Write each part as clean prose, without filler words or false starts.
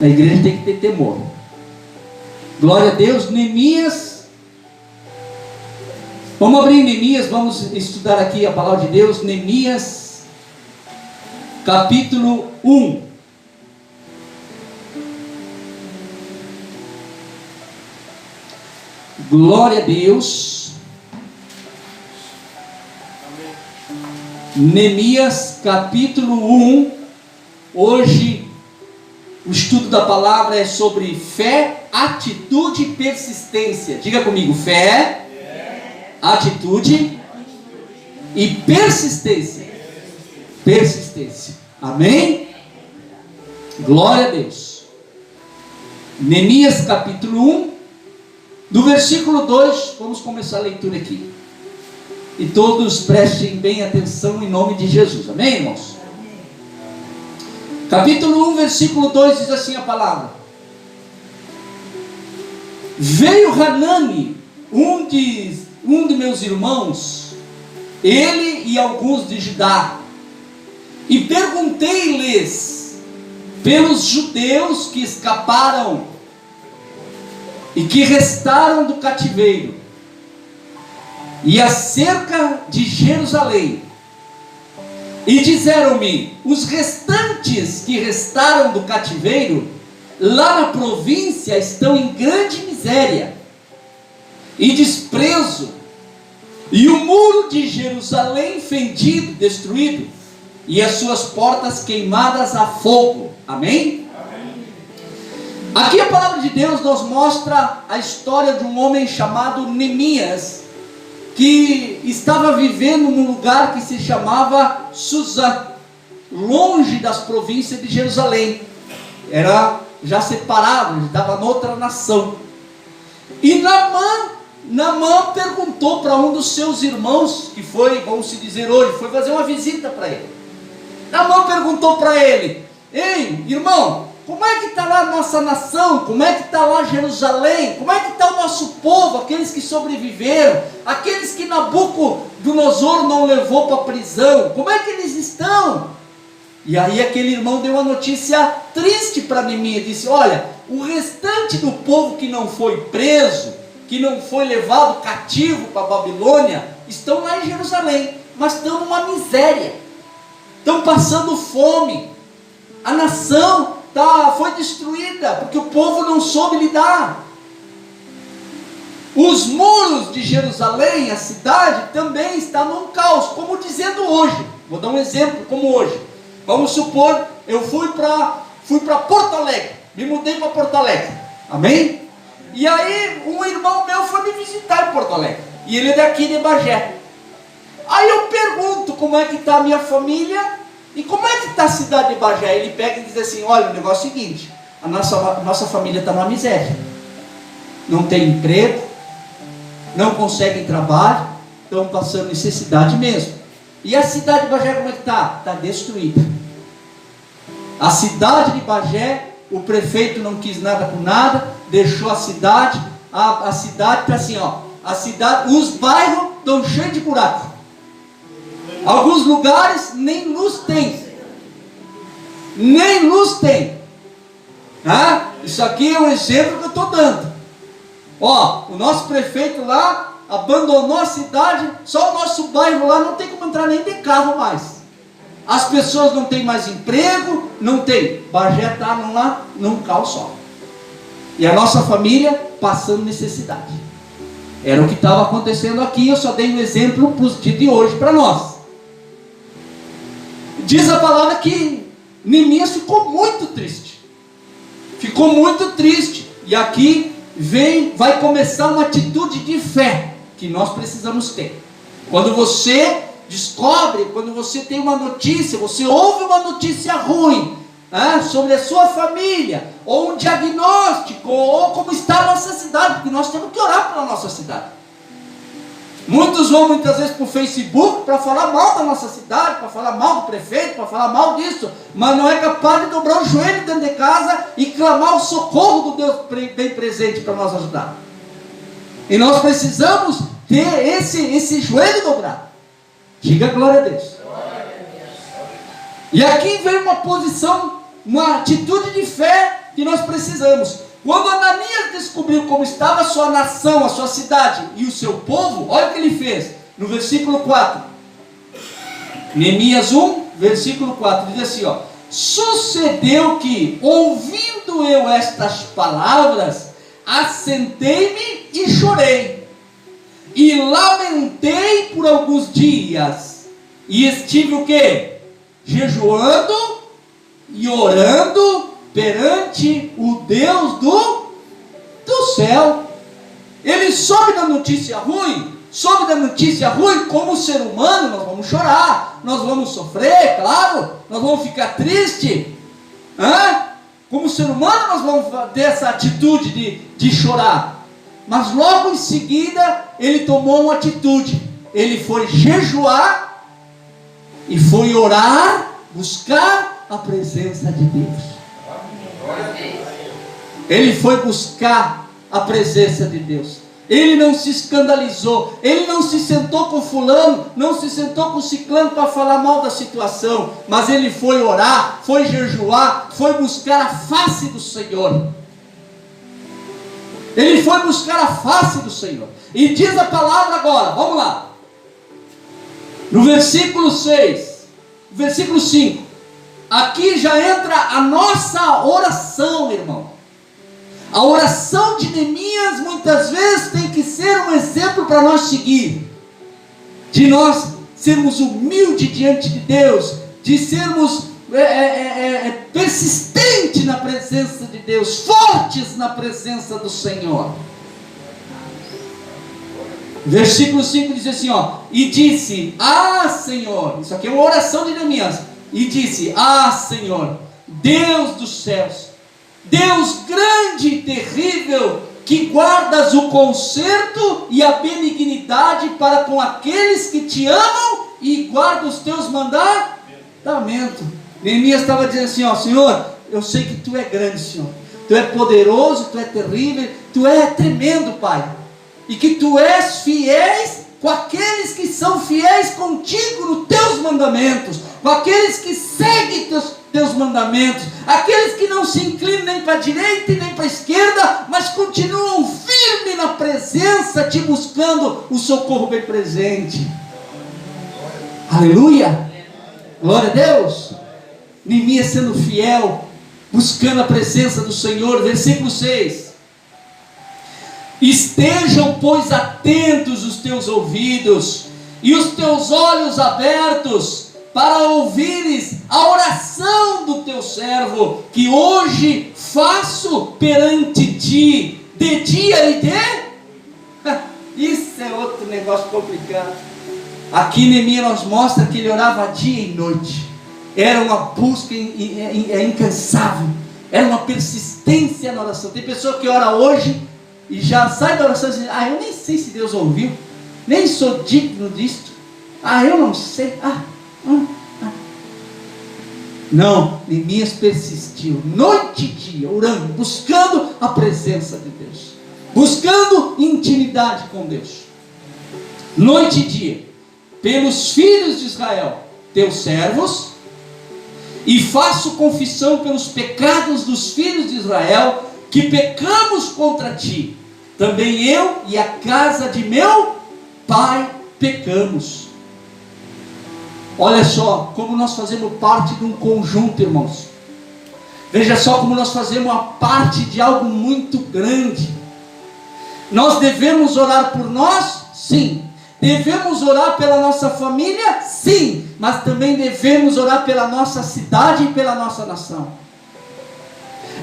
A igreja tem que ter temor. Glória a Deus. Neemias. Vamos abrir Neemias, vamos estudar aqui a palavra de Deus. Neemias, capítulo 1. Glória a Deus. Neemias, capítulo 1. Hoje o estudo da palavra é sobre fé, atitude e persistência. Diga comigo: fé, atitude e persistência. Persistência. Amém? Glória a Deus. Neemias capítulo 1, do versículo 2, vamos começar a leitura aqui. E todos prestem bem atenção em nome de Jesus. Amém, irmãos? Capítulo 1, versículo 2 diz assim a palavra: Veio Hanani, um de meus irmãos, ele e alguns de Judá, e perguntei-lhes pelos judeus que escaparam e que restaram do cativeiro, e acerca de Jerusalém. E disseram-me: os restantes que restaram do cativeiro, lá na província, estão em grande miséria e desprezo, e o muro de Jerusalém fendido, destruído, e as suas portas queimadas a fogo. Amém? Amém. Aqui a palavra de Deus nos mostra a história de um homem chamado Neemias, que estava vivendo num lugar que se chamava Susã, longe das províncias de Jerusalém. Era já separado, estava noutra nação. E Naamã perguntou para um dos seus irmãos, que foi, vamos se dizer hoje, foi fazer uma visita para ele. Naamã perguntou para ele: ei, irmão, como é que está lá a nossa nação? Como é que está lá Jerusalém? Como é que está o nosso povo, aqueles que sobreviveram, aqueles que Nabucodonosor não levou para a prisão? Como é que eles estão? E aí aquele irmão deu uma notícia triste para Neemias, disse: olha, o restante do povo que não foi preso, que não foi levado cativo para a Babilônia, estão lá em Jerusalém, mas estão numa miséria, estão passando fome. A nação foi destruída, porque o povo não soube lidar. Os muros de Jerusalém, a cidade, também está num caos, como dizendo hoje. Vou dar um exemplo, como hoje. Vamos supor, eu fui para Porto Alegre, me mudei para Porto Alegre, amém? E aí um irmão meu foi me visitar em Porto Alegre, e ele é daqui de Bagé. Aí eu pergunto como é que está a minha família, e como é que está a cidade de Bagé? Ele pega e diz assim: olha, o negócio é o seguinte, a nossa família está numa miséria, não tem emprego, não conseguem trabalho, estão passando necessidade mesmo. E a cidade de Bagé como é que está? Está destruída. A cidade de Bagé, o prefeito não quis nada com nada, deixou a cidade está assim, os bairros estão cheios de buraco. Alguns lugares nem luz tem. Nem luz tem. Isso aqui é um exemplo que eu estou dando. O nosso prefeito lá abandonou a cidade, só o nosso bairro lá não tem como entrar nem de carro mais. As pessoas não têm mais emprego, não tem. Bagé está num caos só. E a nossa família passando necessidade. Era o que estava acontecendo aqui. Eu só dei um exemplo para os dias de hoje para nós. Diz a palavra que Neemias ficou muito triste. Ficou muito triste. E aqui vai começar uma atitude de fé que nós precisamos ter. Quando você descobre, quando você tem uma notícia, você ouve uma notícia ruim sobre a sua família, ou um diagnóstico, ou como está a nossa cidade, porque nós temos que orar pela nossa cidade. Muitos vão muitas vezes para o Facebook para falar mal da nossa cidade, para falar mal do prefeito, para falar mal disso, mas não é capaz de dobrar o joelho dentro de casa e clamar o socorro do Deus bem presente para nos ajudar. E nós precisamos ter esse joelho dobrado. Diga glória a Deus. E aqui vem uma posição, uma atitude de fé que nós precisamos. Quando Ananias descobriu como estava a sua nação, a sua cidade e o seu povo, olha o que ele fez, no versículo 4, Neemias 1, versículo 4, diz assim, sucedeu que, ouvindo eu estas palavras, assentei-me e chorei, e lamentei por alguns dias, e estive o quê? Jejuando e orando perante o Deus do céu. Ele soube da notícia ruim, como ser humano, nós vamos chorar, nós vamos sofrer, claro, nós vamos ficar tristes, como ser humano nós vamos ter essa atitude de chorar, mas logo em seguida ele tomou uma atitude, ele foi jejuar e foi orar, buscar a presença de Deus. Ele foi buscar a presença de Deus. Ele não se escandalizou, ele não se sentou com fulano, não se sentou com ciclano para falar mal da situação, mas ele foi orar, foi jejuar, foi buscar a face do Senhor. Ele foi buscar a face do Senhor. E diz a palavra agora, vamos lá, no versículo 6, versículo 5, aqui já entra a nossa oração, irmão. A oração de Neemias muitas vezes tem que ser um exemplo para nós seguir, de nós sermos humildes diante de Deus, de sermos persistentes na presença de Deus, fortes na presença do Senhor. Versículo 5 diz assim, e disse, Senhor, isso aqui é uma oração de Neemias, e disse, Senhor, Deus dos céus, Deus grande e terrível, que guardas o conserto e a benignidade para com aqueles que te amam e guardam os teus mandamentos. Neemias estava dizendo assim, Senhor, eu sei que tu é grande, Senhor, tu é poderoso, tu é terrível, tu é tremendo, Pai, e que tu és fiéis com aqueles que são fiéis contigo nos teus mandamentos, com aqueles que seguem teus mandamentos, aqueles que não se inclinam nem para a direita e nem para a esquerda, mas continuam firmes na presença, te buscando o socorro bem presente. Aleluia, glória a Deus. Neemias sendo fiel, buscando a presença do Senhor. Versículo 6, estejam pois atentos os teus ouvidos e os teus olhos abertos para ouvires a oração do teu servo, que hoje faço perante ti, de dia e de... Isso é outro negócio complicado. Aqui Neemias nos mostra que ele orava dia e noite. Era uma busca incansável, era uma persistência na oração. Tem pessoa que ora hoje e já sai da oração e diz, eu nem sei se Deus ouviu, nem sou digno disto, eu não sei, Não, Neemias persistiu, noite e dia, orando, buscando a presença de Deus, buscando intimidade com Deus, noite e dia, pelos filhos de Israel, teus servos, e faço confissão pelos pecados dos filhos de Israel, que pecamos contra ti, também eu e a casa de meu pai pecamos. Olha só como nós fazemos parte de um conjunto, irmãos. Veja só como nós fazemos uma parte de algo muito grande. Nós devemos orar por nós? Sim. Devemos orar pela nossa família? Sim. Mas também devemos orar pela nossa cidade e pela nossa nação.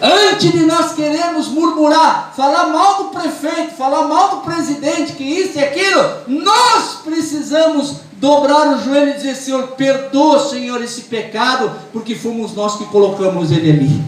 Antes de nós queremos murmurar, falar mal do prefeito, falar mal do presidente, que isso e aquilo, nós precisamos dobrar o joelho e dizer, Senhor, perdoa, Senhor, esse pecado, porque fomos nós que colocamos ele ali.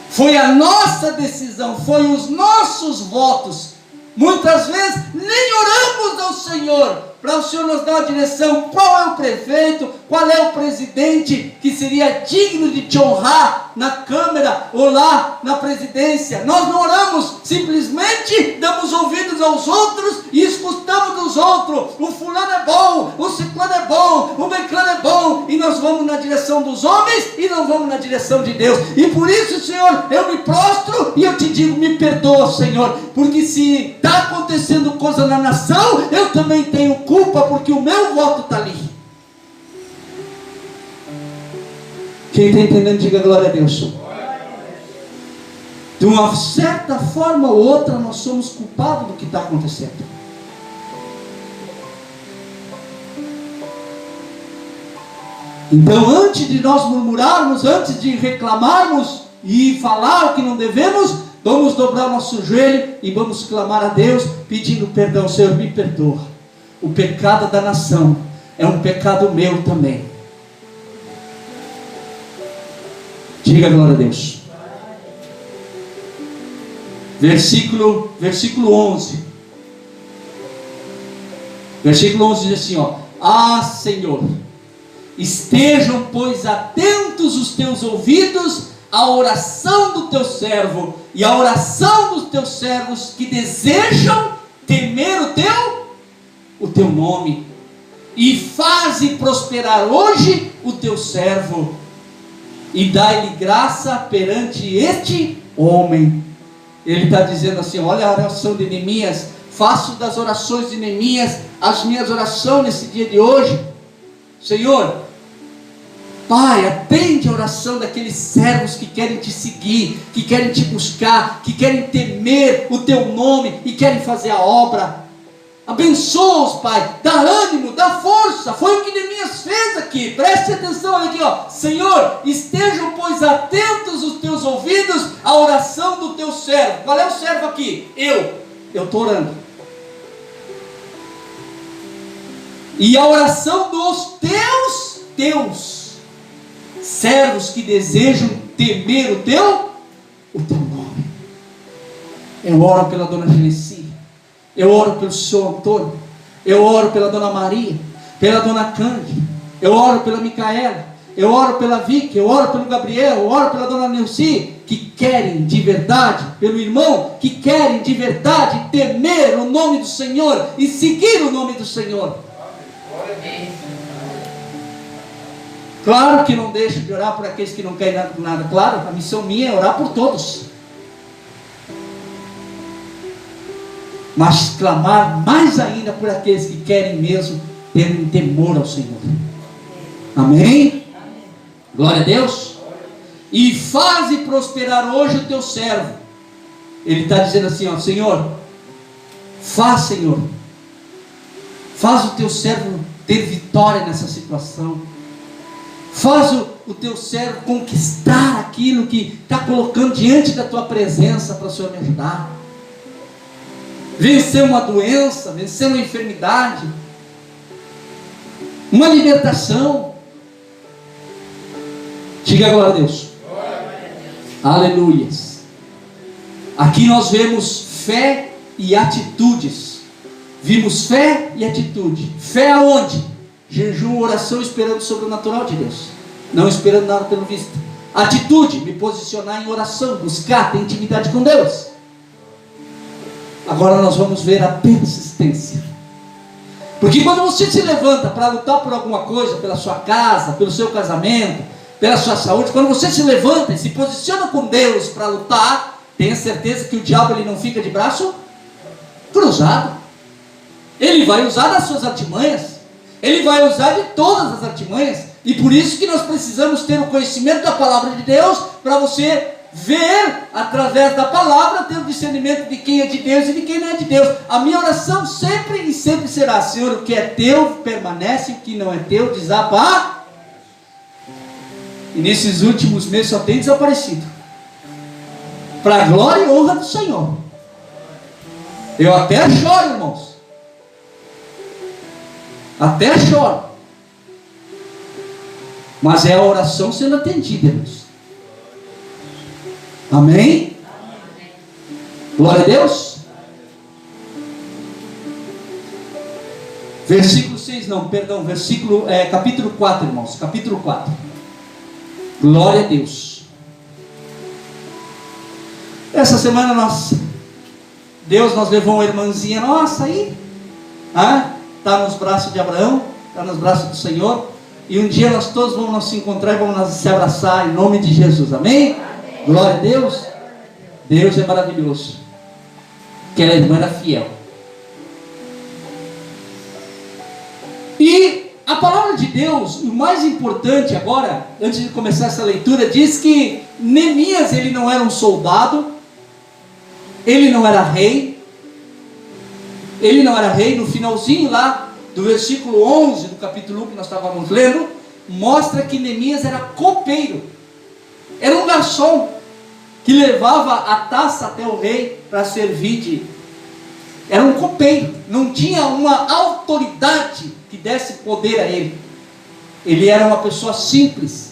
Foi a nossa decisão, foi os nossos votos. Muitas vezes nem oramos ao Senhor, para o Senhor nos dar uma direção. Qual é o prefeito, qual é o presidente que seria digno de te honrar na Câmara ou lá na presidência? Nós não oramos, simplesmente damos ouvidos aos outros e escutamos dos outros. O fulano é bom, o ciclano é bom, o beclano é bom, e nós vamos na direção dos homens e não vamos na direção de Deus. E por isso, Senhor, eu me prostro e eu te digo, me perdoa, Senhor, porque se está acontecendo coisa na nação, eu também tenho culpa, porque o meu voto está ali. Quem está entendendo, diga glória a Deus. De uma certa forma ou outra, nós somos culpados do que está acontecendo. Então, antes de nós murmurarmos, antes de reclamarmos e falar o que não devemos, vamos dobrar nosso joelho e vamos clamar a Deus, pedindo perdão. Senhor, me perdoa. O pecado da nação é um pecado meu também. Diga glória a Deus. Versículo 11. Versículo 11 diz assim, ó: Ah, Senhor, estejam, pois, atentos os teus ouvidos à oração do teu servo e à oração dos teus servos que desejam temer o teu nome, e faze prosperar hoje o teu servo, e dai-lhe graça perante este homem. Ele está dizendo assim: olha a oração de Neemias, faço das orações de Neemias as minhas orações nesse dia de hoje. Senhor, Pai, atende a oração daqueles servos que querem te seguir, que querem te buscar, que querem temer o teu nome e querem fazer a obra. Abençoa-os, Pai, dá ânimo, dá força. Foi o que Neemias fez aqui. Preste atenção, olha aqui, ó. Senhor, estejam, pois, atentos os teus ouvidos à oração do teu servo. Qual é o servo aqui? Eu estou orando. E a oração dos teus servos que desejam temer o teu nome. Eu oro pela dona Genesi, eu oro pelo senhor Antônio, eu oro pela dona Maria, pela dona Cândia, eu oro pela Micaela, eu oro pela Vicky, eu oro pelo Gabriel, eu oro pela dona Neuci, que querem de verdade, pelo irmão, que querem de verdade temer o nome do Senhor e seguir o nome do Senhor. Claro que não deixo de orar por aqueles que não querem nada. Claro, a missão minha é orar por todos, mas clamar mais ainda por aqueles que querem mesmo ter um temor ao Senhor. Amém? Glória a Deus. E faze prosperar hoje o teu servo. Ele está dizendo assim, ó: Senhor, faz o teu servo ter vitória nessa situação. Faz o teu servo conquistar aquilo que está colocando diante da tua presença para o Senhor me ajudar. Vencer uma doença, vencer uma enfermidade, uma libertação. Diga glória a Deus. Aleluias. Aqui nós vemos fé e atitudes. Vimos fé e atitude. Fé aonde? Jejum, oração, esperando o sobrenatural de Deus, não esperando nada pelo visto. Atitude, me posicionar em oração, buscar, ter intimidade com Deus. Agora nós vamos ver a persistência. Porque quando você se levanta para lutar por alguma coisa, pela sua casa, pelo seu casamento, pela sua saúde, quando você se levanta e se posiciona com Deus para lutar, tenha certeza que o diabo ele não fica de braço cruzado. Ele vai usar das suas artimanhas. Ele vai usar de todas as artimanhas. E por isso que nós precisamos ter o conhecimento da palavra de Deus, para você ver através da palavra, ter o discernimento de quem é de Deus e de quem não é de Deus. A minha oração sempre e sempre será: Senhor, o que é teu permanece, o que não é teu desaba. E nesses últimos meses só tem desaparecido, para a glória e honra do Senhor. Eu até choro, irmãos, até choro, mas é a oração sendo atendida, irmãos. Amém? Glória a Deus. Versículo 6 não, perdão, capítulo 4, irmãos, capítulo 4. Glória a Deus. Essa semana nós levou uma irmãzinha nossa aí, está nos braços de Abraão, está nos braços do Senhor, e um dia nós todos vamos nos encontrar e vamos nos se abraçar em nome de Jesus, amém? Glória a Deus. Deus é maravilhoso. Aquela irmã era fiel. E a palavra de Deus, o mais importante agora, antes de começar essa leitura, diz que Neemias, ele não era um soldado, ele não era rei, no finalzinho lá do versículo 11 do capítulo 1 que nós estávamos lendo, mostra que Neemias era copeiro, era um garçom, que levava a taça até o rei para servir era um copeiro, não tinha uma autoridade que desse poder a ele. Ele era uma pessoa simples,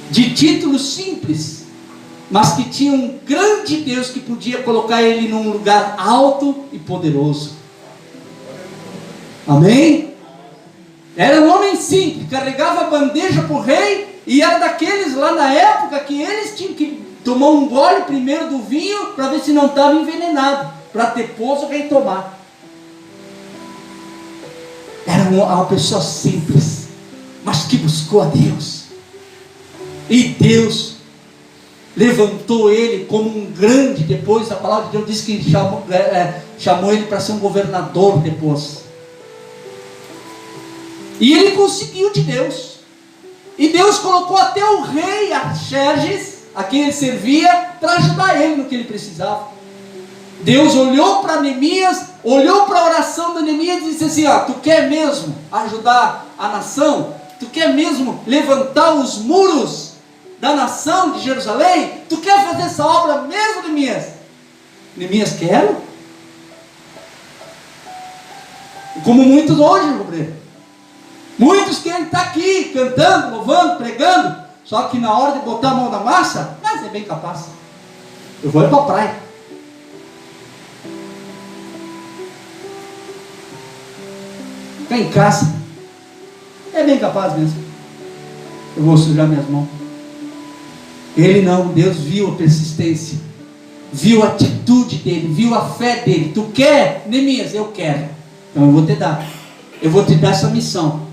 de título simples, mas que tinha um grande Deus que podia colocar ele num lugar alto e poderoso. Amém? Era um homem simples, carregava a bandeja para o rei, e era daqueles lá na época que eles tinham que tomar um gole primeiro do vinho para ver se não estava envenenado, para depois o rei tomar. Era uma pessoa simples, mas que buscou a Deus, e Deus levantou ele como um grande. Depois a palavra de Deus diz que chamou ele para ser um governador depois, e ele conseguiu de Deus. E Deus colocou até o rei Artaxerxes, a quem ele servia, para ajudar ele no que ele precisava. Deus olhou para Neemias, olhou para a oração de Neemias e disse assim: tu quer mesmo ajudar a nação? Tu quer mesmo levantar os muros da nação de Jerusalém? Tu quer fazer essa obra mesmo, Neemias? Neemias, quero. Como muitos hoje, meu obreiro. Muitos querem estar aqui cantando, louvando, pregando, só que na hora de botar a mão na massa, mas é bem capaz. Eu vou ir para a praia. Ficar em casa, é bem capaz mesmo. Eu vou sujar minhas mãos. Ele não, Deus viu a persistência, viu a atitude dele, viu a fé dele. Tu quer, Neemias? Eu quero. Então eu vou te dar. Eu vou te dar essa missão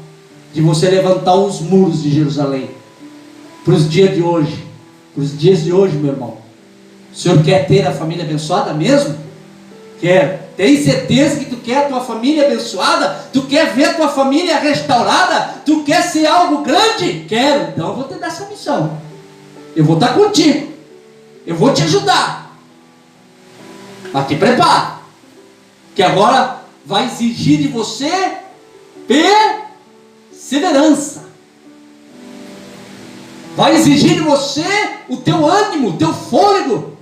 de você levantar os muros de Jerusalém para os dias de hoje, meu irmão. O Senhor quer ter a família abençoada mesmo? Quer. Tem certeza que tu quer a tua família abençoada? Tu quer ver a tua família restaurada? Tu quer ser algo grande? Quero. Então eu vou te dar essa missão. Eu vou estar contigo, eu vou te ajudar, mas te prepara, que agora vai exigir de você perseverança, vai exigir de você o teu ânimo, o teu fôlego.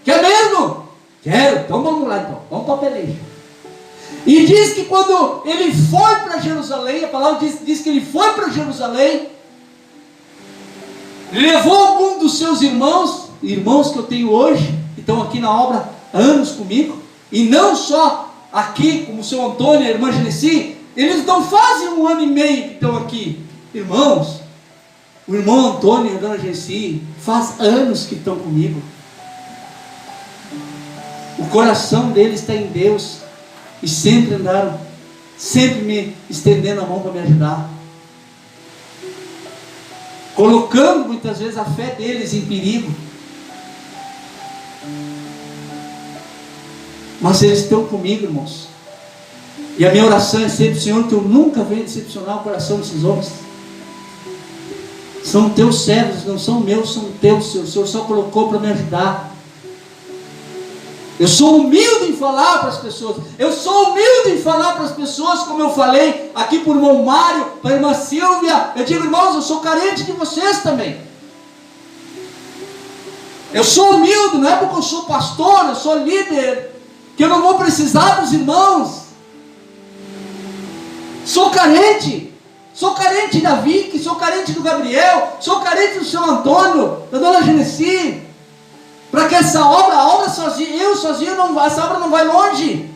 Quer mesmo? Quero. Então vamos lá, então vamos para a peleja. E diz que quando ele foi para Jerusalém, a palavra diz que ele foi para Jerusalém, levou algum dos seus irmãos que eu tenho hoje, que estão aqui na obra há anos comigo, e não só aqui, como o seu Antônio e a irmã Genesi. Eles não fazem 1 ano e meio que estão aqui, irmãos. O irmão Antônio e a dona Genesi faz anos que estão comigo. O coração deles está em Deus, e sempre andaram, sempre me estendendo a mão para me ajudar, colocando muitas vezes a fé deles em perigo. Mas eles estão comigo, irmãos. E a minha oração é sempre: Senhor, que eu nunca venha decepcionar o coração desses homens. São teus servos, não são meus, são teus, Senhor. O Senhor só colocou para me ajudar. Eu sou humilde em falar para as pessoas. Eu sou humilde em falar para as pessoas, como eu falei aqui para o irmão Mário, para a irmã Silvia. Eu digo: irmãos, eu sou carente de vocês também. Eu sou humilde, não é porque eu sou pastor, eu sou líder, que eu não vou precisar dos irmãos. Sou carente de Davi, sou carente do Gabriel, sou carente do seu Antônio, da dona Genesi, para que essa obra, a obra sozinho, essa obra não vai longe.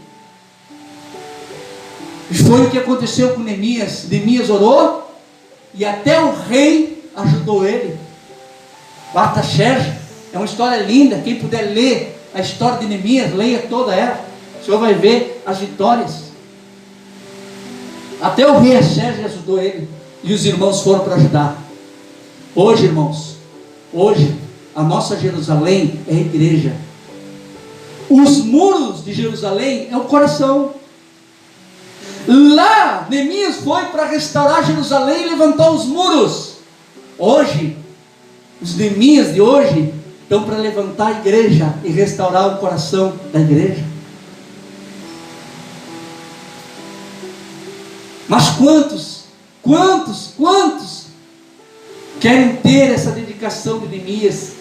Foi o que aconteceu com Neemias. Neemias orou e até o rei ajudou ele. O Artaxerxes, é uma história linda. Quem puder ler a história de Neemias, leia toda ela. O senhor vai ver as vitórias. Até o rei Artaxerxes ajudou ele. E os irmãos foram para ajudar. Hoje, irmãos, hoje a nossa Jerusalém é a igreja. Os muros de Jerusalém é o coração. Lá, Neemias foi para restaurar Jerusalém e levantar os muros. Hoje, os Neemias de hoje estão para levantar a igreja e restaurar o coração da igreja. Mas quantos querem ter essa dedicação de Neemias?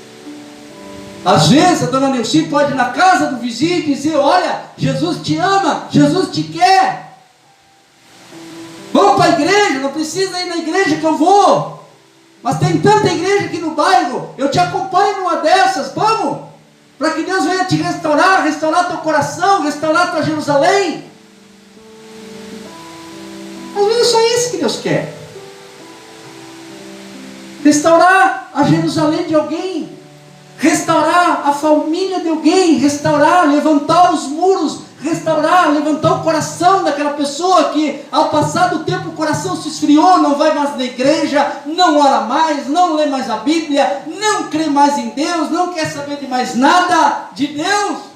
Às vezes a dona Neuci pode ir na casa do vizinho e dizer: olha, Jesus te ama, Jesus te quer. Vamos para a igreja, não precisa ir na igreja que eu vou. Mas tem tanta igreja aqui no bairro, eu te acompanho numa dessas, vamos? Para que Deus venha te restaurar, restaurar teu coração, restaurar tua Jerusalém. Às vezes é só isso que Deus quer. Restaurar a Jerusalém de alguém, restaurar a família de alguém, restaurar, levantar os muros, restaurar, levantar o coração daquela pessoa que ao passar do tempo o coração se esfriou, não vai mais na igreja, não ora mais, não lê mais a Bíblia, não crê mais em Deus, não quer saber de mais nada de Deus.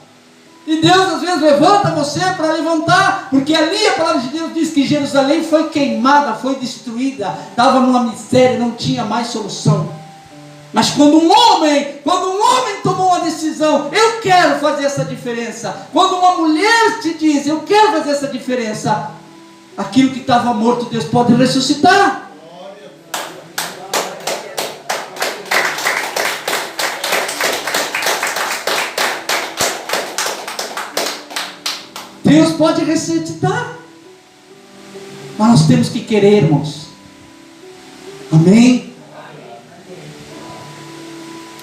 E Deus às vezes levanta você para levantar, porque ali a palavra de Deus diz que Jerusalém foi queimada, foi destruída, estava numa miséria, não tinha mais solução. Mas quando um homem tomou uma decisão, eu quero fazer essa diferença. Quando uma mulher te diz, eu quero fazer essa diferença, aquilo que estava morto, Deus pode ressuscitar. Deus pode ressuscitar. Mas nós temos que querer, irmãos. Amém?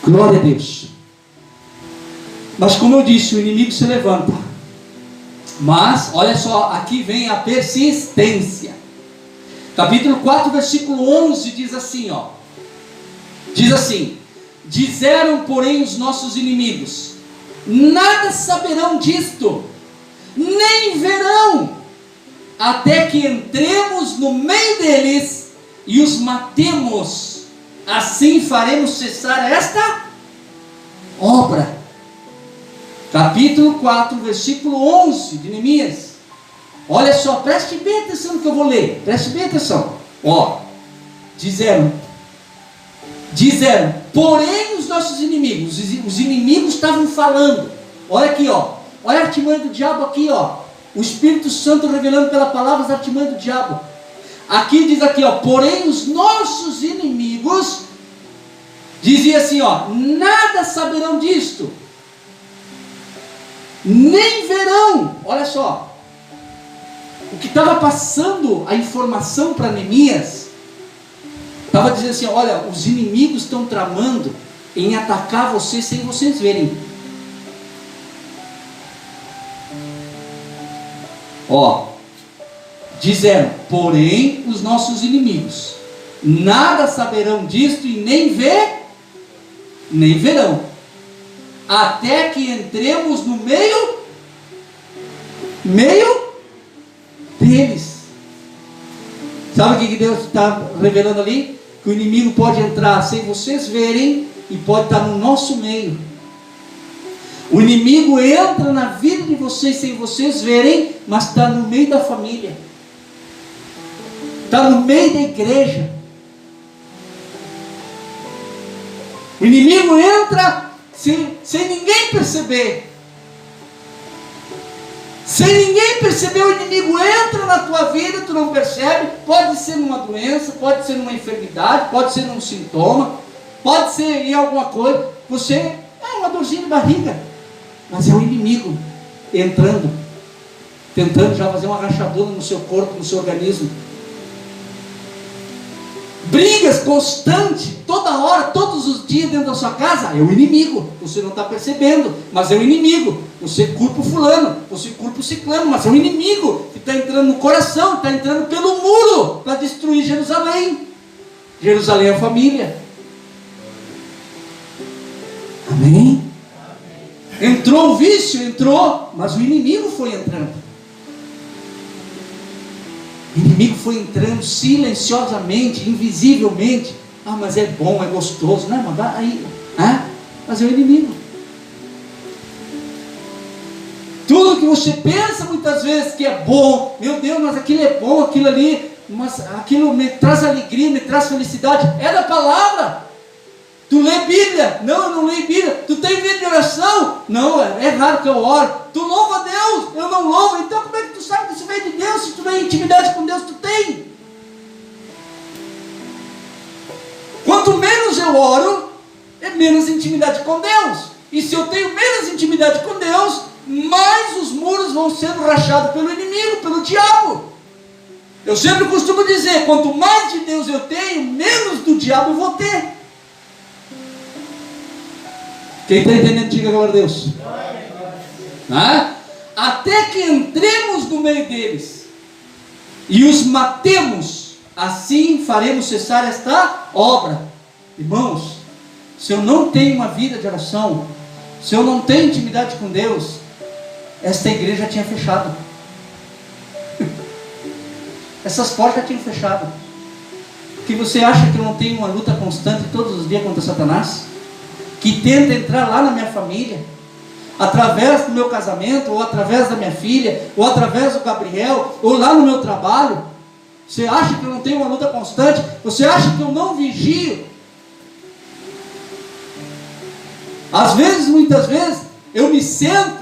Glória a Deus. Mas como eu disse, o inimigo se levanta. Mas, olha só, aqui vem a persistência. Capítulo 4, versículo 11 diz assim, ó. Diz assim: disseram, porém, os nossos inimigos: nada saberão disto, nem verão, até que entremos no meio deles e os matemos. Assim faremos cessar esta obra. Capítulo 4, versículo 11 de Neemias. Olha só, preste bem atenção no que eu vou ler. Preste bem atenção. Ó, disseram, porém os nossos inimigos, os inimigos estavam falando. Olha aqui, ó. Olha a artimanha do diabo aqui, ó. O Espírito Santo revelando pela palavra as artimanhas do diabo. Aqui diz aqui, ó, porém os nossos inimigos, dizia assim, ó, nada saberão disto, nem verão. Olha só, o que estava passando a informação para Neemias, estava dizendo assim, olha, os inimigos estão tramando em atacar vocês sem vocês verem. Ó, disseram, porém os nossos inimigos nada saberão disto e nem verão, até que entremos no meio deles. Sabe o que Deus está revelando ali? Que o inimigo pode entrar sem vocês verem e pode estar no nosso meio. O inimigo entra na vida de vocês sem vocês verem, mas está no meio da família, está no meio da igreja. O inimigo entra sem ninguém perceber. Sem ninguém perceber, o inimigo entra na tua vida, tu não percebe. Pode ser numa doença, pode ser numa enfermidade, pode ser num sintoma, pode ser em alguma coisa. Você é uma dorzinha de barriga, mas é o inimigo entrando, tentando já fazer uma rachadura no seu corpo, no seu organismo. Brigas constantes, toda hora, todos os dias dentro da sua casa, é o inimigo. Você não está percebendo, mas é o inimigo. Você culpa o fulano, você culpa o ciclano, mas é o inimigo que está entrando no coração, está entrando pelo muro para destruir Jerusalém. Jerusalém é a família. Amém? Entrou o vício, entrou, mas o inimigo foi entrando. O inimigo foi entrando silenciosamente, invisivelmente. Ah, mas é bom, é gostoso, né? Mas é o inimigo. Tudo que você pensa muitas vezes que é bom, meu Deus, mas aquilo é bom, aquilo ali, mas aquilo me traz alegria, me traz felicidade, é da palavra. Tu lê Bíblia? Não, eu não leio Bíblia. Tu tem vida de oração? Não, é raro que eu oro. Tu louva a Deus? Eu não louvo. Então como é que tu sabe que isso vem de Deus? Se tu tem intimidade com Deus, tu tem. Quanto menos eu oro, é menos intimidade com Deus. E se eu tenho menos intimidade com Deus, mais os muros vão sendo rachados pelo inimigo, pelo diabo. Eu sempre costumo dizer, quanto mais de Deus eu tenho, menos do diabo eu vou ter. Quem está entendendo, diga glória a Deus. Até que entremos no meio deles e os matemos, assim faremos cessar esta obra. Irmãos, se eu não tenho uma vida de oração, se eu não tenho intimidade com Deus, esta igreja tinha fechado. Essas portas tinham fechado. Que você acha que eu não tenho uma luta constante todos os dias contra Satanás? Que tenta entrar lá na minha família, através do meu casamento, ou através da minha filha, ou através do Gabriel, ou lá no meu trabalho. Você acha que eu não tenho uma luta constante? Você acha que eu não vigio? Às vezes, muitas vezes, eu me sento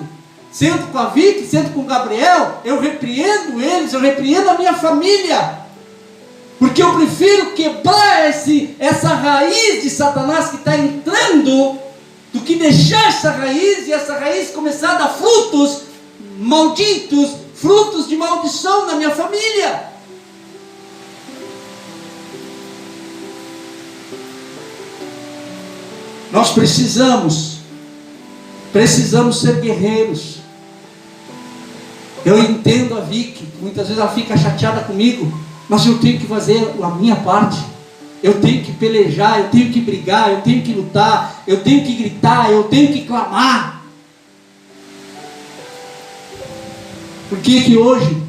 com a Vicky, sento com o Gabriel, eu repreendo eles, eu repreendo a minha família, porque eu prefiro quebrar essa raiz de Satanás que está entrando, do que deixar essa raiz, e essa raiz começar a dar frutos malditos, frutos de maldição na minha família. Nós precisamos ser guerreiros. Eu entendo a Vicky, muitas vezes ela fica chateada comigo, mas eu tenho que fazer a minha parte. Eu tenho que pelejar, eu tenho que brigar, eu tenho que lutar, eu tenho que gritar, eu tenho que clamar. Porque que hoje,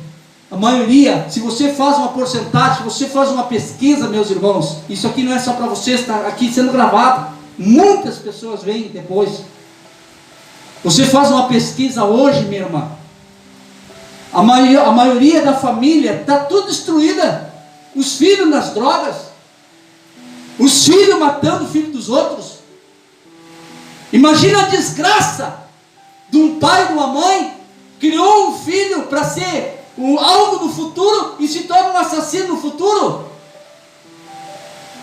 a maioria, se você faz uma porcentagem, se você faz uma pesquisa, meus irmãos, isso aqui não é só para vocês, está aqui sendo gravado, muitas pessoas vêm depois. Você faz uma pesquisa hoje, minha irmã, a maioria da família está tudo destruída. Os filhos nas drogas, os filhos matando o filho dos outros. Imagina a desgraça de um pai e de uma mãe, criou um filho para ser algo no futuro e se torna um assassino no futuro.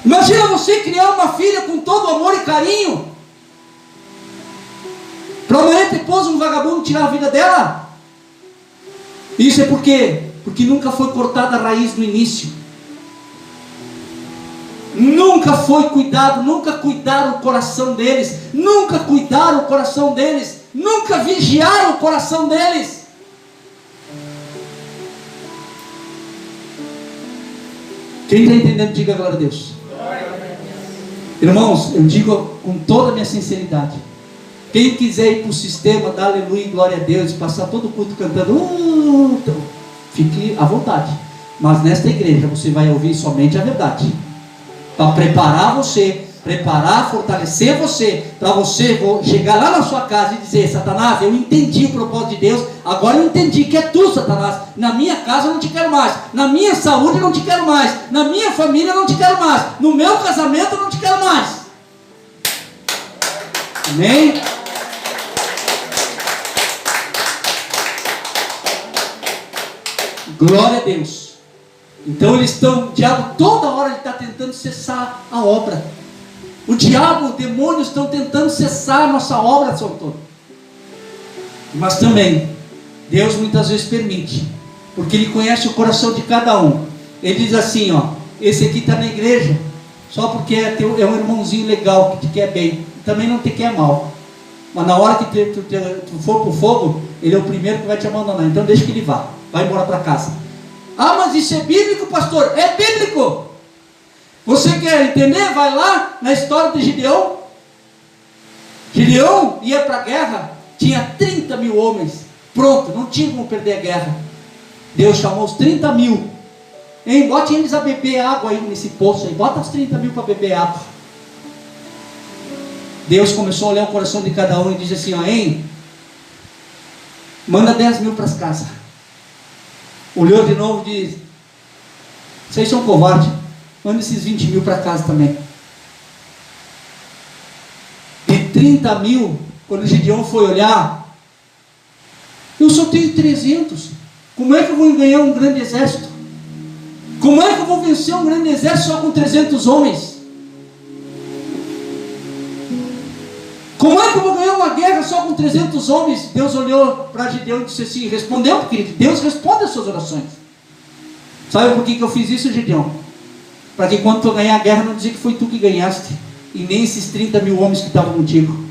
Imagina você criar uma filha com todo amor e carinho, para amanhã depois um vagabundo tirar a vida dela. Isso é por quê? Porque nunca foi cortada a raiz no início. Nunca foi cuidado, nunca cuidaram o coração deles, nunca cuidaram o coração deles, nunca vigiaram o coração deles. Quem está entendendo, diga glória a Deus. Irmãos, eu digo com toda a minha sinceridade, quem quiser ir para o sistema, dar aleluia e glória a Deus, passar todo o culto cantando, então, fique à vontade. Mas nesta igreja você vai ouvir somente a verdade, para preparar você, fortalecer você, para você chegar lá na sua casa e dizer: Satanás, eu entendi o propósito de Deus, agora eu entendi que é tu, Satanás. Na minha casa eu não te quero mais, na minha saúde eu não te quero mais, na minha família eu não te quero mais, no meu casamento eu não te quero mais. Amém? Glória a Deus. Então o diabo toda hora ele está tentando cessar a obra. O diabo, o demônio estão tentando cessar a nossa obra, São Antônio. Mas também Deus muitas vezes permite, porque Ele conhece o coração de cada um. Ele diz assim, ó: esse aqui está na igreja só porque é um irmãozinho legal que te quer bem, também não te quer mal. Mas na hora que tu for para o fogo, ele é o primeiro que vai te abandonar, então deixa que ele vá, vai embora para casa. Ah, mas isso é bíblico, pastor? É bíblico. Você quer entender? Vai lá na história de Gideão. Gideão ia para a guerra, tinha 30 mil homens, pronto, não tinha como perder a guerra. Deus chamou os 30 mil, hein? Bote eles a beber água aí nesse poço aí, bota os 30 mil para beber água. Deus começou a olhar o coração de cada um e disse assim, ó, hein? Manda 10 mil para as casas. Olhou de novo e disse, vocês são covardes, manda esses 20 mil para casa também. De 30 mil, quando Gideão foi olhar, eu só tenho 300. Como é que eu vou ganhar um grande exército? Como é que eu vou vencer um grande exército só com 300 homens? Como é que eu vou ganhar uma guerra só com 300 homens? Deus olhou para Gideão e disse assim, respondeu, porque Deus responde as suas orações. Sabe por que eu fiz isso, Gideão? Para que quando tu ganhar a guerra, não dizer que foi tu que ganhaste, e nem esses 30 mil homens que estavam contigo.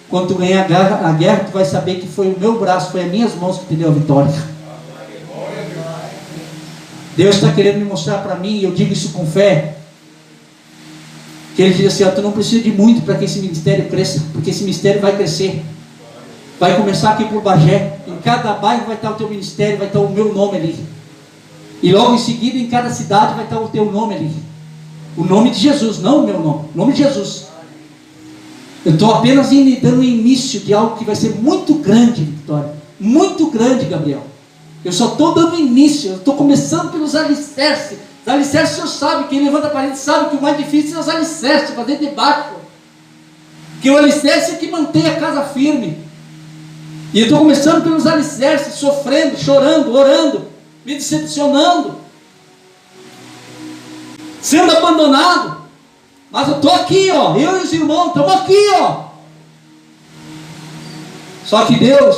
Quando tu ganhar a guerra, tu vai saber que foi o meu braço, foi as minhas mãos que te deu a vitória. Deus está querendo me mostrar para mim, e eu digo isso com fé, que Ele diz assim, ó, tu não precisa de muito para que esse ministério cresça, porque esse ministério vai crescer. Vai começar aqui por Bagé, em cada bairro vai estar o teu ministério, vai estar o meu nome ali. E logo em seguida, em cada cidade vai estar o teu nome ali. O nome de Jesus, não o meu nome, o nome de Jesus. Eu estou apenas dando o início de algo que vai ser muito grande, Vitória. Muito grande, Gabriel. Eu só estou dando início, eu estou começando pelos alicerces. Os alicerces, o senhor sabe, quem levanta a parede sabe que o mais difícil é os alicerces, fazer de baixo. Porque o alicerce é que mantém a casa firme. E eu estou começando pelos alicerces, sofrendo, chorando, orando, me decepcionando, sendo abandonado. Mas eu estou aqui, ó, eu e os irmãos estamos aqui, ó. Só que Deus,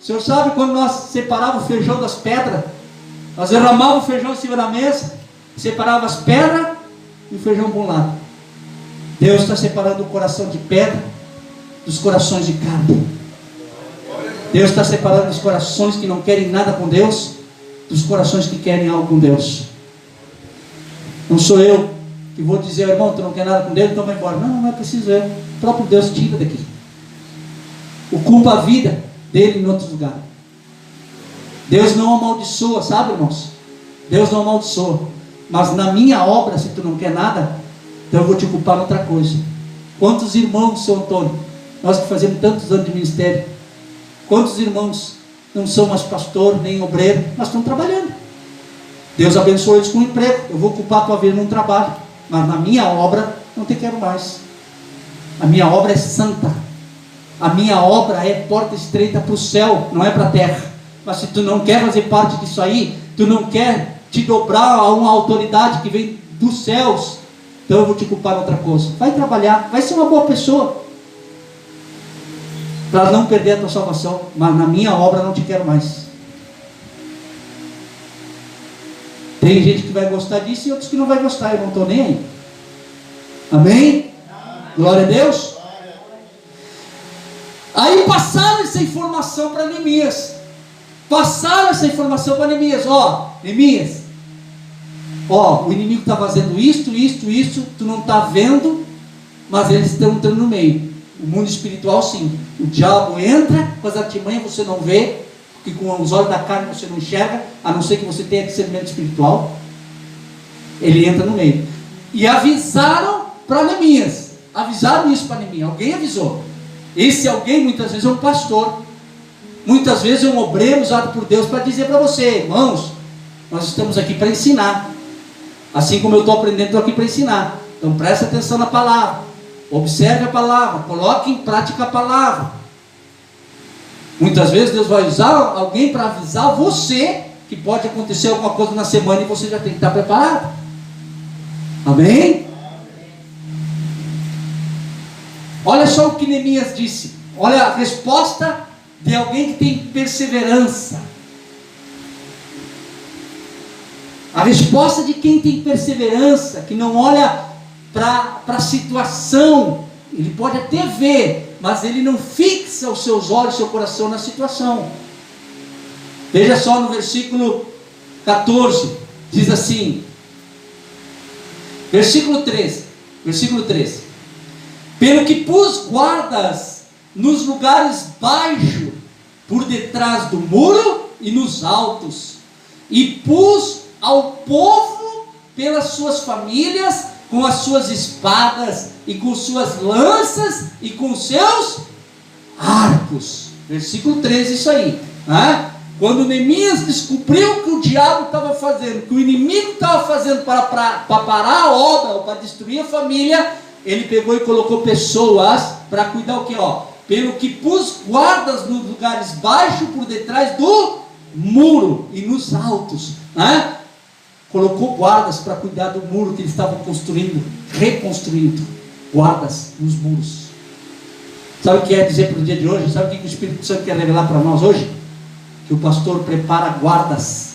o senhor sabe quando nós separávamos o feijão das pedras, nós derramávamos o feijão em cima da mesa, separava as pedras e o feijão para um lado. Deus está separando o coração de pedra dos corações de carne. Deus está separando os corações que não querem nada com Deus dos corações que querem algo com Deus. Não sou eu que vou dizer, irmão, tu não quer nada com Deus, então vai embora. Não é preciso eu. O próprio Deus tira daqui. Ocupa a vida dele em outro lugar. Deus não amaldiçoa, sabe, irmãos? Deus não amaldiçoa. Mas na minha obra, se tu não quer nada, então eu vou te ocupar em outra coisa. Quantos irmãos, seu Antônio, nós que fazemos tantos anos de ministério, quantos irmãos não são mais pastor, nem obreiro, mas estão trabalhando. Deus abençoa eles com um emprego. Eu vou ocupar a tua vida num trabalho, mas na minha obra não te quero mais. A minha obra é santa. A minha obra é porta estreita para o céu, não é para a terra. Mas se tu não quer fazer parte disso aí, tu não quer te dobrar a uma autoridade que vem dos céus, então eu vou te ocupar em outra coisa. Vai trabalhar, vai ser uma boa pessoa, para não perder a tua salvação, mas na minha obra não te quero mais. Tem gente que vai gostar disso e outros que não vai gostar, eu não estou nem aí. Amém? Glória a Deus. Aí passaram essa informação para Neemias. Passaram essa informação para Neemias. Ó, Neemias, ó, o inimigo está fazendo isto, tu não está vendo, mas eles estão entrando no meio. O mundo espiritual sim, o diabo entra com as artimanhas, você não vê, porque com os olhos da carne você não enxerga, a não ser que você tenha discernimento espiritual. Ele entra no meio. E avisaram para Neemias, avisaram isso para Neemias, alguém avisou. Esse alguém muitas vezes é um pastor, muitas vezes é um obreiro usado por Deus para dizer para você, irmãos, nós estamos aqui para ensinar, assim como eu estou aprendendo, estou aqui para ensinar, então presta atenção na palavra, observe a palavra, coloque em prática a palavra. Muitas vezes Deus vai usar alguém para avisar você que pode acontecer alguma coisa na semana e você já tem que estar preparado. Amém? Olha só o que Neemias disse. Olha a resposta de alguém que tem perseverança. A resposta de quem tem perseverança, que não olha para a situação. Ele pode até ver, mas ele não fixa os seus olhos, seu coração na situação. Veja só no versículo 14, diz assim, versículo 13, pelo que pus guardas nos lugares baixos, por detrás do muro e nos altos, e pus ao povo pelas suas famílias, com as suas espadas, e com suas lanças, e com seus arcos. Versículo 13, isso aí, né? Quando Neemias descobriu o que o diabo estava fazendo, que o inimigo estava fazendo para parar a obra, ou para destruir a família, ele pegou e colocou pessoas para cuidar o que? Pelo que pus guardas nos lugares baixos, por detrás do muro e nos altos, né? Colocou guardas para cuidar do muro que eles estavam construindo, reconstruindo, guardas nos muros. Sabe o que quer dizer para o dia de hoje? Sabe o que o Espírito Santo quer revelar para nós hoje? Que o pastor prepara guardas,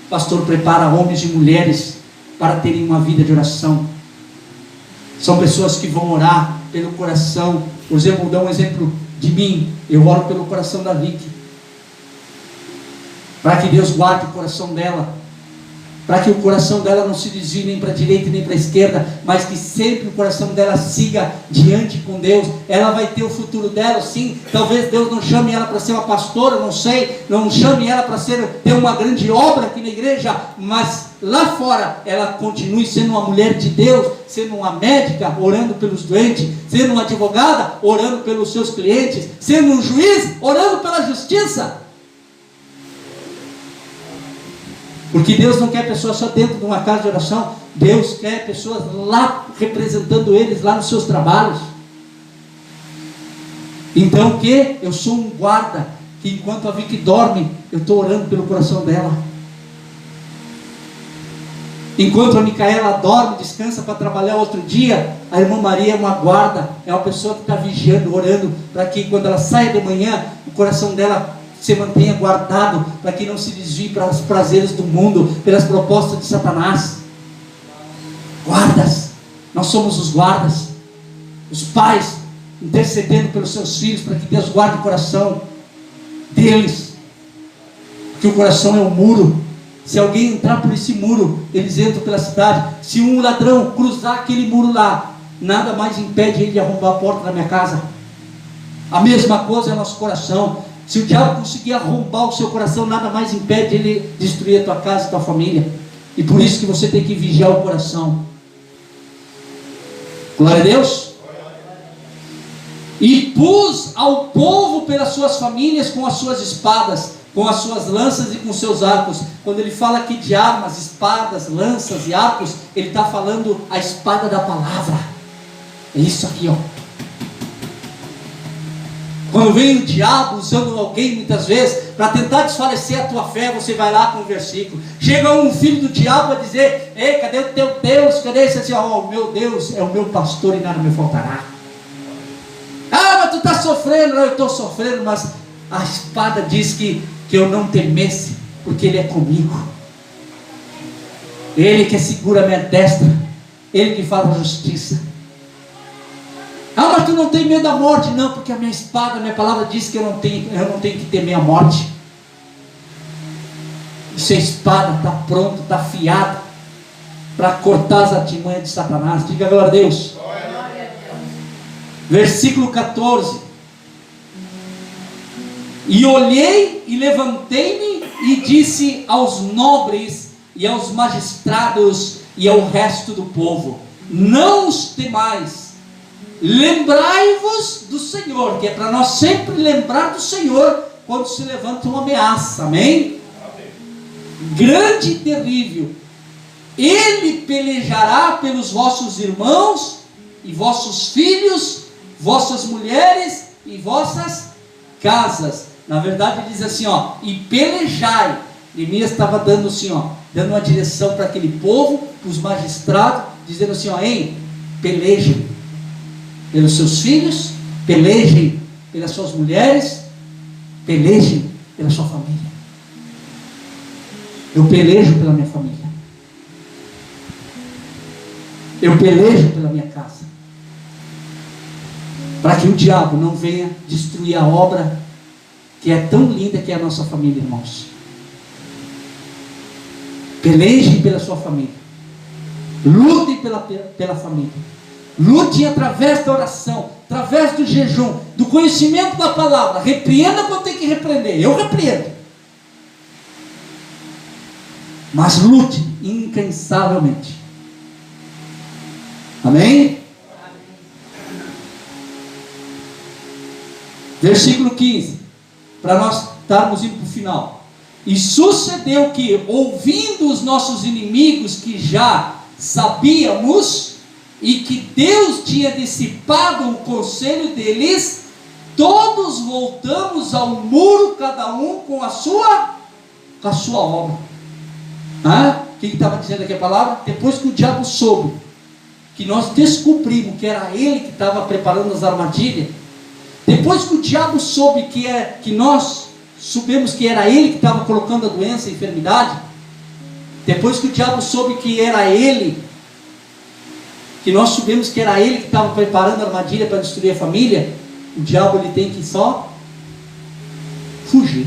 o pastor prepara homens e mulheres para terem uma vida de oração. São pessoas que vão orar pelo coração. Por exemplo, vou dar um exemplo de mim. Eu oro pelo coração da Vicky, para que Deus guarde o coração dela, para que o coração dela não se desvie nem para a direita nem para a esquerda, mas que sempre o coração dela siga diante com Deus. Ela vai ter o futuro dela, sim. Talvez Deus não chame ela para ser uma pastora, não sei, não chame ela para ter uma grande obra aqui na igreja, mas lá fora ela continue sendo uma mulher de Deus, sendo uma médica, orando pelos doentes, sendo uma advogada, orando pelos seus clientes, sendo um juiz, orando pela justiça. Porque Deus não quer pessoas só dentro de uma casa de oração. Deus quer pessoas lá, representando eles lá nos seus trabalhos. Então que eu sou um guarda, que enquanto a Vicky dorme, eu estou orando pelo coração dela. Enquanto a Micaela dorme, descansa para trabalhar outro dia, a irmã Maria é uma guarda, é uma pessoa que está vigiando, orando, para que quando ela saia de manhã, o coração dela se mantenha guardado, para que não se desvie para os prazeres do mundo, pelas propostas de Satanás. Guardas, nós somos os guardas, os pais intercedendo pelos seus filhos, para que Deus guarde o coração deles, porque o coração é um muro. Se alguém entrar por esse muro, eles entram pela cidade. Se um ladrão cruzar aquele muro lá, nada mais impede ele de arrombar a porta da minha casa. A mesma coisa é o nosso coração. Se o diabo conseguir arrombar o seu coração, nada mais impede ele destruir a tua casa e a tua família. E por isso que você tem que vigiar o coração. Glória a Deus. E pus ao povo pelas suas famílias, com as suas espadas, com as suas lanças e com seus arcos. Quando ele fala aqui de armas, espadas, lanças e arcos, ele está falando a espada da palavra. É isso aqui, ó. Quando vem o diabo usando alguém muitas vezes para tentar desfalecer a tua fé, você vai lá com o versículo. Chega um filho do diabo a dizer: ei, cadê o teu Deus? Cadê esse? Assim, o meu Deus é o meu pastor e nada me faltará. Ah, mas tu está sofrendo. Não, eu estou sofrendo, mas a espada diz que eu não temesse, porque Ele é comigo. Ele que segura a minha destra, Ele que faz a justiça. Ah, mas tu não tem medo da morte? Não, porque a minha espada, a minha palavra diz que eu não tenho que temer a morte. Essa espada está pronta, está afiada para cortar as artimanhas de Satanás. Diga glória a Deus. Versículo 14. E olhei e levantei-me e disse aos nobres e aos magistrados e ao resto do povo: não os temais. Lembrai-vos do Senhor, que é para nós sempre lembrar do Senhor quando se levanta uma ameaça, amém? Grande e terrível, Ele pelejará pelos vossos irmãos e vossos filhos, vossas mulheres e vossas casas. Na verdade diz assim, ó, e pelejai. Neemias estava dando assim, ó, dando uma direção para aquele povo, para os magistrados, dizendo assim, ó, hein, pelejem pelos seus filhos, pelejem pelas suas mulheres, pelejem pela sua família. Eu pelejo pela minha família, eu pelejo pela minha casa, para que o diabo não venha destruir a obra que é tão linda, que é a nossa família, irmãos. Pelejem pela sua família. Lutem pela família. Lute através da oração, através do jejum, do conhecimento da palavra. Repreenda quando tem que repreender. Eu repreendo. Mas lute incansavelmente. Amém? Versículo 15. Para nós estarmos indo para o final. E sucedeu que, ouvindo os nossos inimigos que já sabíamos, e que Deus tinha dissipado o conselho deles, todos voltamos ao muro, cada um com a sua obra. O que estava dizendo aqui a palavra? Depois que o diabo soube, que nós descobrimos que era ele que estava preparando as armadilhas, depois que o diabo soube que nós soubemos que era ele que estava colocando a doença, a enfermidade, depois que o diabo soube que era ele, que nós soubemos que era ele que estava preparando a armadilha para destruir a família, o diabo ele tem que só fugir.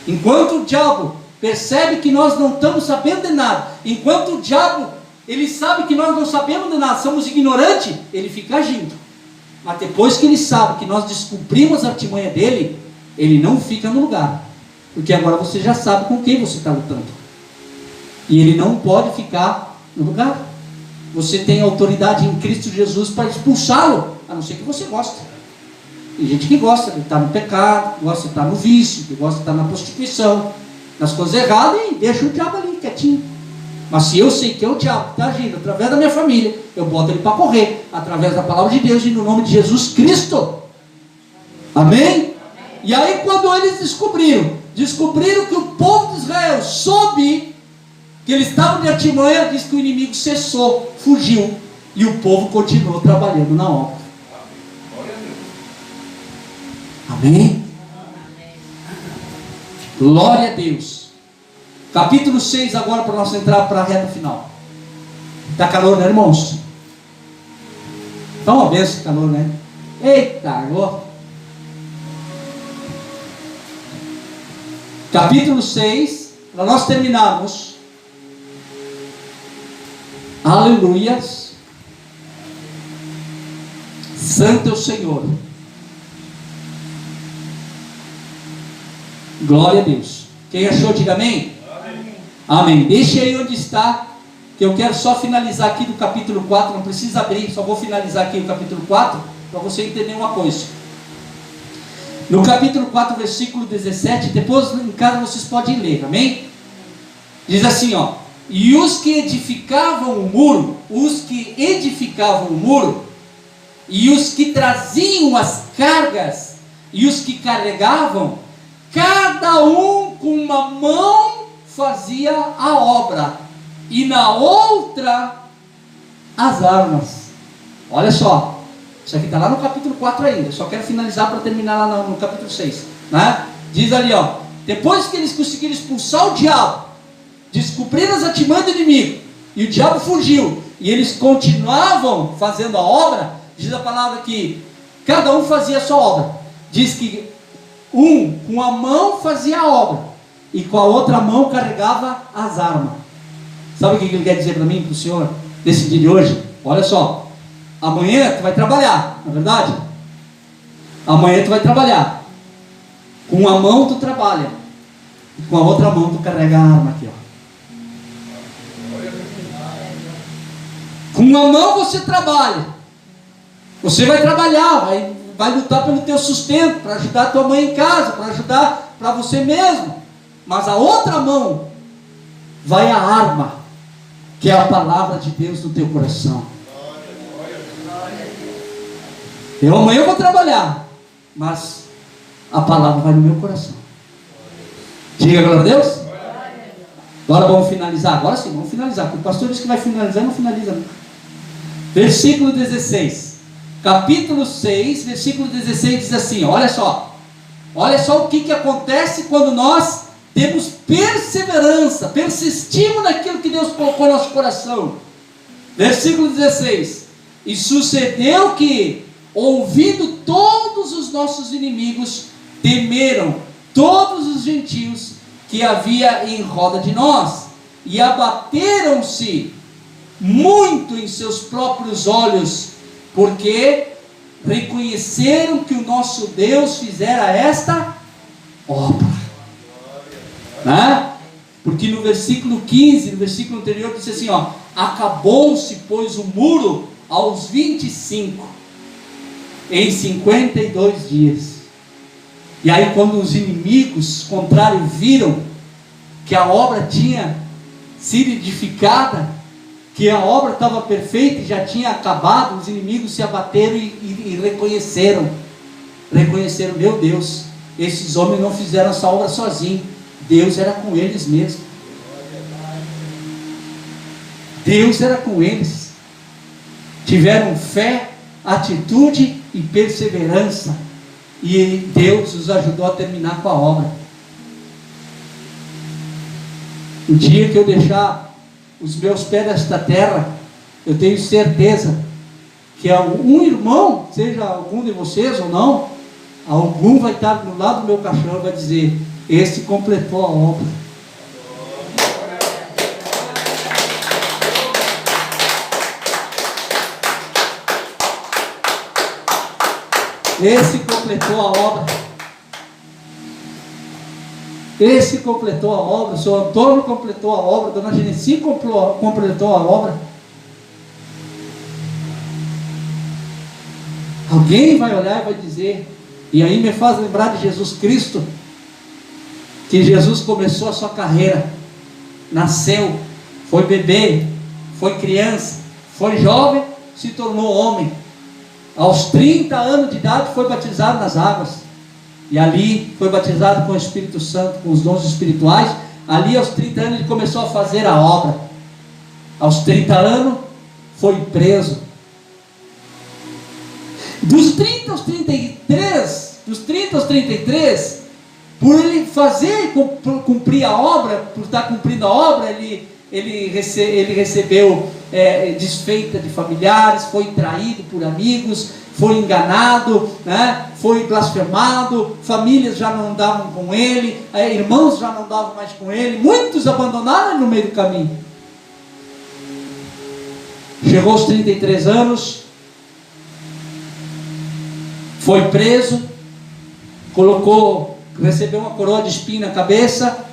Enquanto o diabo percebe que nós não estamos sabendo de nada, enquanto o diabo ele sabe que nós não sabemos de nada, somos ignorantes, ele fica agindo. Mas depois que ele sabe que nós descobrimos a artimanha dele, ele não fica no lugar, porque agora você já sabe com quem você está lutando, e ele não pode ficar no lugar. Você tem autoridade em Cristo Jesus para expulsá-lo, a não ser que você goste. Tem gente que gosta de estar no pecado, gosta de estar no vício, que gosta de estar na prostituição, nas coisas erradas, e deixa o diabo ali quietinho. Mas se eu sei que é o diabo que está agindo através da minha família, eu boto ele para correr, através da palavra de Deus e no nome de Jesus Cristo. Amém? E aí quando eles descobriram que o povo de Israel soube que eles estavam de artimanha, diz que o inimigo cessou, fugiu, e o povo continuou trabalhando na obra. Amém? Glória a Deus. Capítulo 6 agora, para nós entrar para a reta final. Está calor, né, irmãos? Está uma benção esse calor, né? Eita, ó. Capítulo 6, para nós terminarmos. Aleluias. Santo é o Senhor. Glória a Deus. Quem achou, diga amém. Amém. Amém. Deixe aí onde está, que eu quero só finalizar aqui do capítulo 4. Não precisa abrir, só vou finalizar aqui o capítulo 4 para você entender uma coisa. No capítulo 4, versículo 17, depois em casa vocês podem ler, amém? Diz assim, ó: e os que edificavam o muro, e os que traziam as cargas, e os que carregavam, cada um com uma mão fazia a obra, e na outra as armas. Olha só, isso aqui está lá no capítulo 4 ainda, só quero finalizar para terminar lá no capítulo 6, né? Diz ali, ó: depois que eles conseguiram expulsar o diabo, descobriram as artimanhas do inimigo, e o diabo fugiu, e eles continuavam fazendo a obra, diz a palavra que cada um fazia a sua obra. Diz que um com a mão fazia a obra, e com a outra mão carregava as armas. Sabe o que ele quer dizer para mim, para o senhor, nesse dia de hoje? Olha só, amanhã tu vai trabalhar, não é verdade? Amanhã tu vai trabalhar. Com uma mão tu trabalha, e com a outra mão tu carrega a arma aqui, ó. Com uma mão você trabalha, você vai trabalhar, vai lutar pelo teu sustento, para ajudar a tua mãe em casa, para ajudar para você mesmo. Mas a outra mão vai a arma, que é a palavra de Deus no teu coração. Eu amanhã vou trabalhar, mas a palavra vai no meu coração. Diga glória a Deus. Agora vamos finalizar. Agora sim, vamos finalizar. Porque o pastor disse que vai finalizar, não finaliza nunca. Versículo 16. Capítulo 6, versículo 16 diz assim, olha só o que acontece quando nós temos perseverança, persistimos naquilo que Deus colocou no nosso coração. Versículo 16. E sucedeu que, ouvindo todos os nossos inimigos, temeram todos os gentios que havia em roda de nós, e abateram-se muito em seus próprios olhos, porque reconheceram que o nosso Deus fizera esta obra. Né? Porque no versículo 15, no versículo anterior, disse assim, ó: acabou-se, pois, o muro aos 25, em 52 dias. E aí, quando os inimigos contrários viram que a obra tinha sido edificada, que a obra estava perfeita e já tinha acabado, os inimigos se abateram e reconheceram, meu Deus, esses homens não fizeram essa obra sozinhos, Deus era com eles mesmo. Deus era com eles. Tiveram fé, atitude e perseverança, e Deus os ajudou a terminar com a obra. O dia que eu deixar os meus pés nesta terra, eu tenho certeza que um irmão, seja algum de vocês ou não, algum vai estar do lado do meu caixão e vai dizer: esse completou a obra. Esse completou a obra. Esse completou a obra. O senhor Antônio completou a obra. Dona Genesi completou a obra. Alguém vai olhar e vai dizer, e aí me faz lembrar de Jesus Cristo, que Jesus começou a sua carreira, nasceu, foi bebê, foi criança, foi jovem, se tornou homem. Aos 30 anos de idade foi batizado nas águas, e ali foi batizado com o Espírito Santo, com os dons espirituais. Ali aos 30 anos ele começou a fazer a obra. Aos 30 anos foi preso. Dos 30 aos 33, por ele fazer, cumprir a obra, por estar cumprindo a obra, ele recebeu desfeita de familiares, foi traído por amigos, foi enganado, né? Foi blasfemado, famílias já não andavam com ele, irmãos já não andavam mais com ele, muitos abandonaram ele no meio do caminho. Chegou aos 33 anos, foi preso, recebeu uma coroa de espinho na cabeça,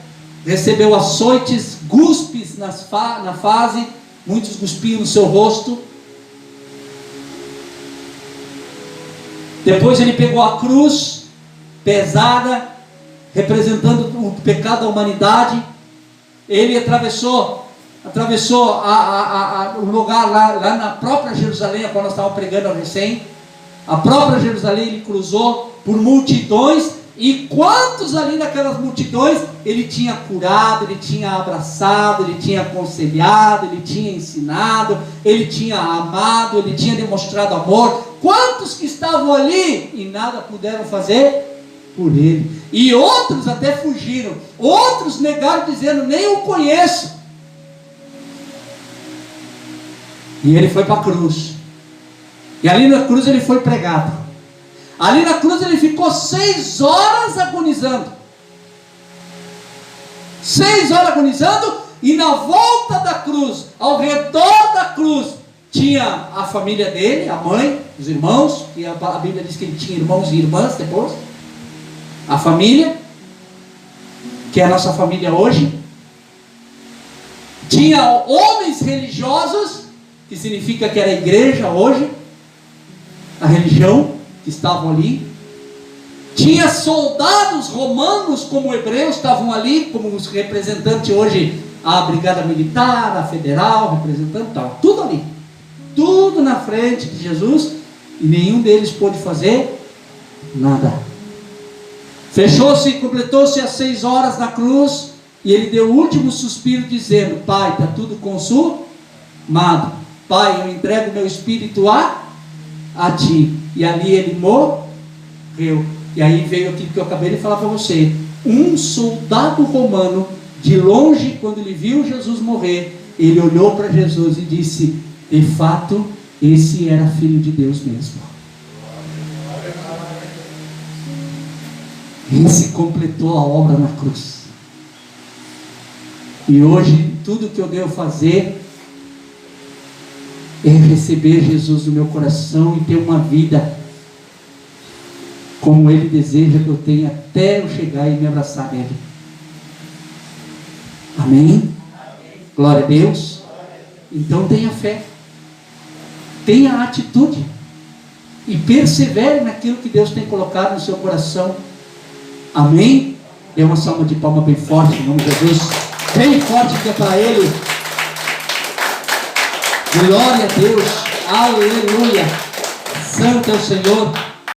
recebeu açoites, guspes na face, muitos cuspiam no seu rosto. Depois ele pegou a cruz pesada, representando o pecado da humanidade. Ele atravessou o lugar lá na própria Jerusalém, quando nós estávamos pregando recém. A própria Jerusalém ele cruzou por multidões, e quantos ali naquelas multidões ele tinha curado, ele tinha abraçado, ele tinha aconselhado, ele tinha ensinado, ele tinha amado, ele tinha demonstrado amor. Quantos que estavam ali e nada puderam fazer por ele? E outros até fugiram, outros negaram, dizendo: nem o conheço. E ele foi para a cruz, e ali na cruz ele foi pregado. Ali na cruz ele ficou 6 horas agonizando. 6 horas agonizando, e na volta da cruz, ao redor da cruz, tinha a família dele, a mãe, os irmãos, que a Bíblia diz que ele tinha irmãos e irmãs depois. A família, que é a nossa família hoje. Tinha homens religiosos, que significa que era a igreja hoje, a religião que estavam ali. Tinha soldados romanos, como hebreus, estavam ali, como os representantes hoje, a brigada militar, a federal, representante, tal, tudo ali, tudo na frente de Jesus, e nenhum deles pôde fazer nada. Completou-se as 6 horas na cruz, e ele deu o último suspiro, dizendo: Pai, está tudo consumado. Pai, eu entrego meu espírito a ti. E ali ele morreu. E aí veio aquilo que eu acabei de falar para você. Um soldado romano, de longe, quando ele viu Jesus morrer, ele olhou para Jesus e disse: de fato, esse era filho de Deus mesmo. Esse completou a obra na cruz. E hoje, tudo que eu devo fazer é receber Jesus no meu coração e ter uma vida como Ele deseja que eu tenha, até eu chegar e me abraçar nele. Amém? Glória a Deus. Então tenha fé, tenha atitude e persevere naquilo que Deus tem colocado no seu coração. Amém? Dê uma salva de palma bem forte em nome de Jesus, bem forte que é para Ele. Glória a Deus, aleluia, santo é o Senhor.